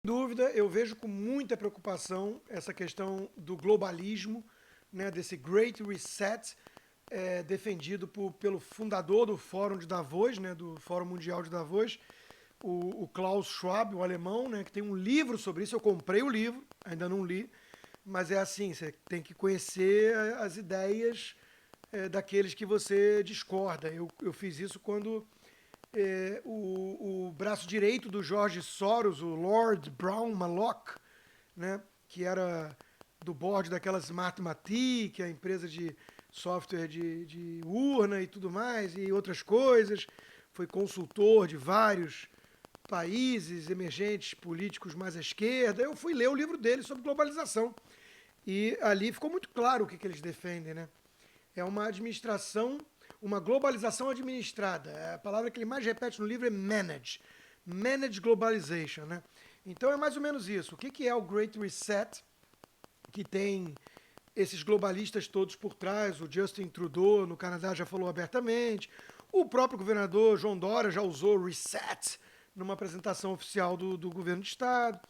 Dúvida, eu vejo com muita preocupação essa questão do globalismo, né, desse Great Reset, defendido pelo fundador do Fórum de Davos, né, do Fórum Mundial de Davos, o Klaus Schwab, o alemão, né, que tem um livro sobre isso. Eu comprei o livro, ainda não li, mas é assim, você tem que conhecer as ideias daqueles que você discorda. Eu fiz isso quando o braço direito do George Soros, o Lord Brown Malloch, né, que era do board daquela Smartmatic, a empresa de software de urna e tudo mais, e outras coisas. Foi consultor de vários países emergentes políticos mais à esquerda. Eu fui ler o livro dele sobre globalização. E ali ficou muito claro o que eles defendem, né? É uma administração, uma globalização administrada. A palavra que ele mais repete no livro é manage. Manage globalization, né? Então é mais ou menos isso. O que é o Great Reset, que tem esses globalistas todos por trás? O Justin Trudeau, no Canadá, já falou abertamente. O próprio governador João Dória já usou reset numa apresentação oficial do governo de Estado.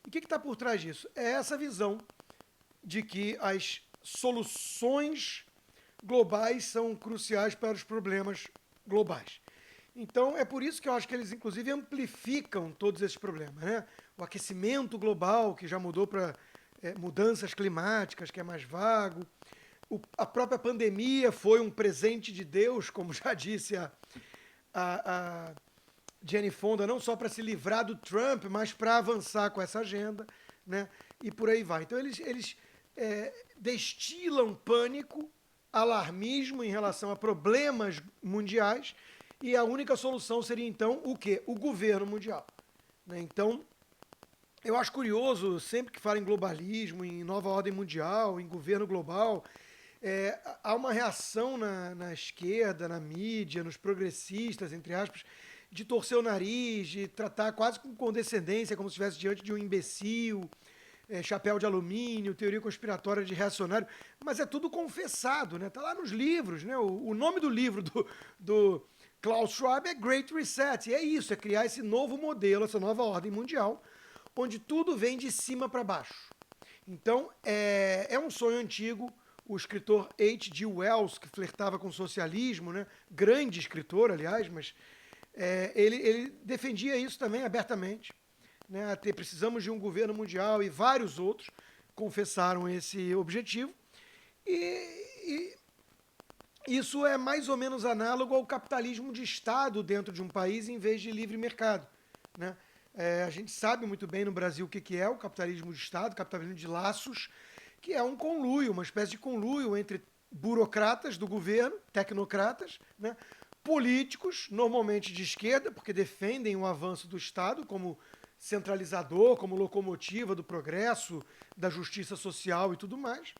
E o que está por trás disso? É essa visão de que as soluções globais são cruciais para os problemas globais. Então, é por isso que eu acho que eles, inclusive, amplificam todos esses problemas, né? O aquecimento global, que já mudou para mudanças climáticas, que é mais vago. A própria pandemia foi um presente de Deus, como já disse a Jenny Fonda, não só para se livrar do Trump, mas para avançar com essa agenda, né? E por aí vai. Então, eles destilam pânico, alarmismo em relação a problemas mundiais, e a única solução seria, então, o quê? O governo mundial. Né? Então, eu acho curioso, sempre que fala em globalismo, em nova ordem mundial, em governo global, há uma reação na esquerda, na mídia, nos progressistas, entre aspas, de torcer o nariz, de tratar quase com condescendência, como se estivesse diante de um imbecil, chapéu de alumínio, teoria conspiratória de reacionário, mas é tudo confessado, né? Tá lá nos livros, né? O nome do livro do Klaus Schwab é Great Reset, e é isso, é criar esse novo modelo, essa nova ordem mundial, onde tudo vem de cima para baixo. Então, é um sonho antigo. O escritor H.G. Wells, que flertava com o socialismo, né? Grande escritor, aliás, mas ele defendia isso também abertamente. Né? Até precisamos de um governo mundial, e vários outros confessaram esse objetivo. E isso é mais ou menos análogo ao capitalismo de Estado dentro de um país em vez de livre mercado. Né? A gente sabe muito bem no Brasil o que é o capitalismo de Estado, capitalismo de laços, que é um conluio, uma espécie de conluio entre burocratas do governo, tecnocratas, né? Políticos, normalmente de esquerda, porque defendem o avanço do Estado como centralizador, como locomotiva do progresso, da justiça social e tudo mais,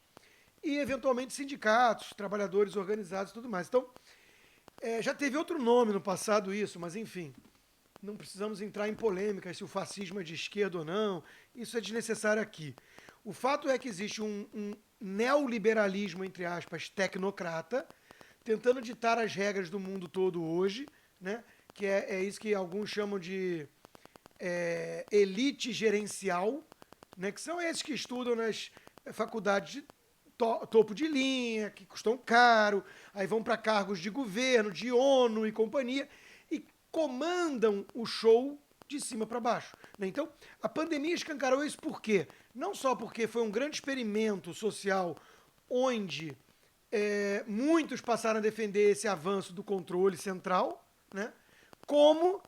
e eventualmente sindicatos, trabalhadores organizados e tudo mais. Então, já teve outro nome no passado isso, mas enfim, não precisamos entrar em polêmicas se o fascismo é de esquerda ou não, isso é desnecessário aqui. O fato é que existe um neoliberalismo, entre aspas, tecnocrata, tentando ditar as regras do mundo todo hoje, né? Que é isso que alguns chamam de elite gerencial, né? Que são esses que estudam nas faculdades de topo de linha, que custam caro, aí vão para cargos de governo, de ONU e companhia, e comandam o show de cima para baixo. Né? Então, a pandemia escancarou isso por quê? Não só porque foi um grande experimento social onde muitos passaram a defender esse avanço do controle central, né? como,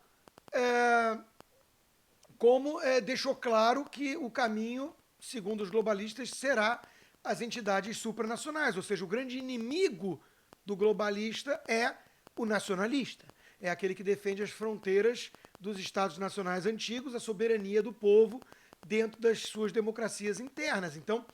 é, deixou claro que o caminho, segundo os globalistas, será as entidades supranacionais, ou seja, o grande inimigo do globalista é o nacionalista. É aquele que defende as fronteiras dos Estados nacionais antigos, a soberania do povo dentro das suas democracias internas. Então,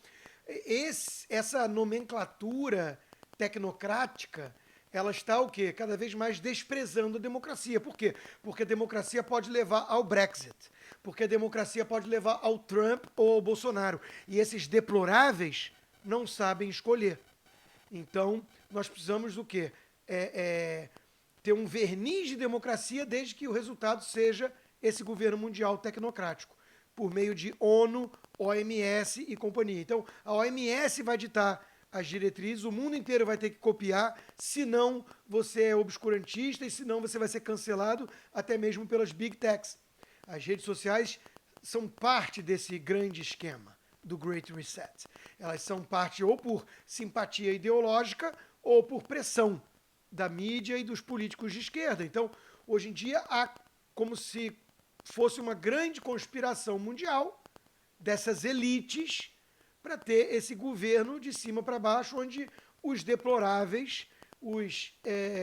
essa nomenclatura tecnocrática, ela está o quê? Cada vez mais desprezando a democracia. Por quê? Porque a democracia pode levar ao Brexit. Porque a democracia pode levar ao Trump ou ao Bolsonaro. E esses deploráveis não sabem escolher. Então, nós precisamos do quê? Ter um verniz de democracia desde que o resultado seja esse governo mundial tecnocrático. por meio de ONU, OMS e companhia. Então, a OMS vai ditar as diretrizes, o mundo inteiro vai ter que copiar, senão você é obscurantista e senão você vai ser cancelado até mesmo pelas big techs. As redes sociais são parte desse grande esquema do Great Reset. Elas são parte ou por simpatia ideológica ou por pressão da mídia e dos políticos de esquerda. Então, hoje em dia, há como se fosse uma grande conspiração mundial dessas elites para ter esse governo de cima para baixo, onde os deploráveis, os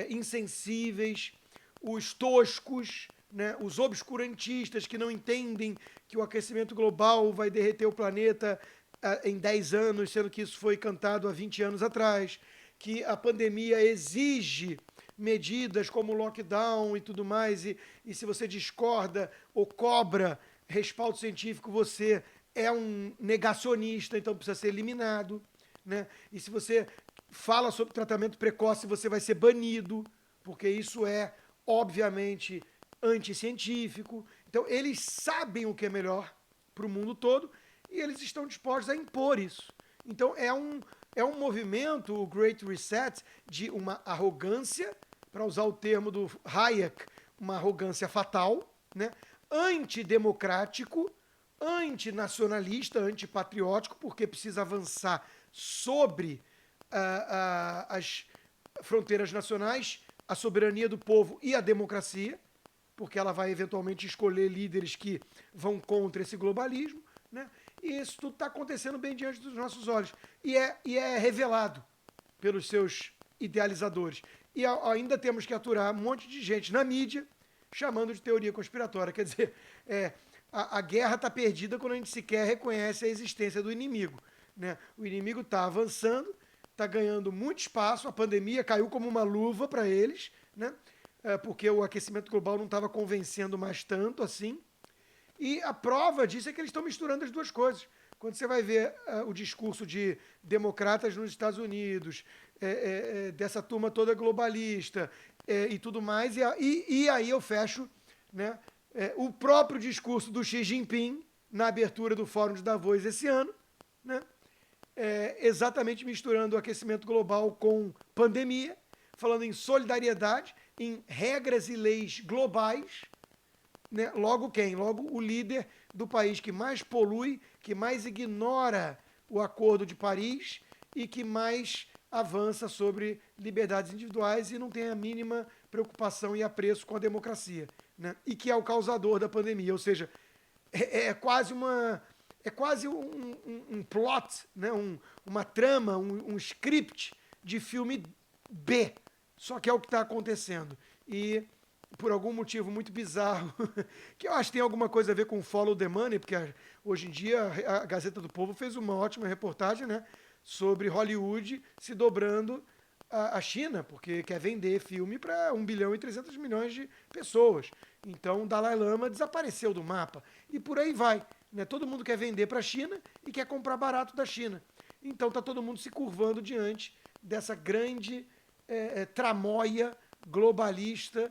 insensíveis, os toscos, né, os obscurantistas que não entendem que o aquecimento global vai derreter o planeta em 10 anos, sendo que isso foi cantado há 20 anos atrás, que a pandemia exige medidas como lockdown e tudo mais, e se você discorda ou cobra respaldo científico, você é um negacionista, então precisa ser eliminado, né? E se você fala sobre tratamento precoce, você vai ser banido, porque isso é, obviamente, anticientífico. Então, eles sabem o que é melhor para o mundo todo e eles estão dispostos a impor isso. Então, é um movimento, o Great Reset, de uma arrogância, para usar o termo do Hayek, uma arrogância fatal, né? Antidemocrático, antinacionalista, antipatriótico, porque precisa avançar sobre as fronteiras nacionais, a soberania do povo e a democracia, porque ela vai eventualmente escolher líderes que vão contra esse globalismo, né? E isso tudo está acontecendo bem diante dos nossos olhos. E é revelado pelos seus idealizadores. E ainda temos que aturar um monte de gente na mídia chamando de teoria conspiratória. Quer dizer, a guerra está perdida quando a gente sequer reconhece a existência do inimigo, né? O inimigo está avançando, está ganhando muito espaço, a pandemia caiu como uma luva para eles, né? Porque o aquecimento global não estava convencendo mais tanto assim. E a prova disso é que eles estão misturando as duas coisas. Quando você vai ver o discurso de democratas nos Estados Unidos, dessa turma toda globalista e tudo mais, e aí eu fecho, né, o próprio discurso do Xi Jinping na abertura do Fórum de Davos esse ano, né, exatamente misturando o aquecimento global com pandemia, falando em solidariedade, em regras e leis globais, né? Logo quem? Logo o líder do país que mais polui, que mais ignora o Acordo de Paris e que mais avança sobre liberdades individuais e não tem a mínima preocupação e apreço com a democracia, né? E que é o causador da pandemia, ou seja, é quase um plot, né? Uma trama, um script de filme B, só que é o que está acontecendo. E por algum motivo muito bizarro, que eu acho que tem alguma coisa a ver com Follow the Money, porque hoje em dia a Gazeta do Povo fez uma ótima reportagem, né, sobre Hollywood se dobrando a China, porque quer vender filme para 1 bilhão e 300 milhões de pessoas. Então o Dalai Lama desapareceu do mapa. E por aí vai, né? Todo mundo quer vender para a China e quer comprar barato da China. Então está todo mundo se curvando diante dessa grande tramóia globalista,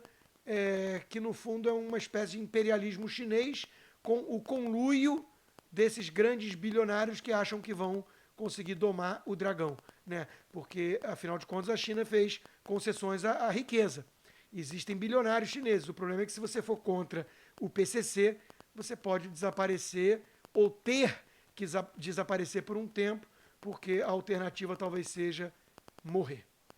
que no fundo é uma espécie de imperialismo chinês com o conluio desses grandes bilionários que acham que vão conseguir domar o dragão, né? Porque, afinal de contas, a China fez concessões à riqueza. Existem bilionários chineses. O problema é que se você for contra o PCC, você pode desaparecer ou ter que desaparecer por um tempo, porque a alternativa talvez seja morrer.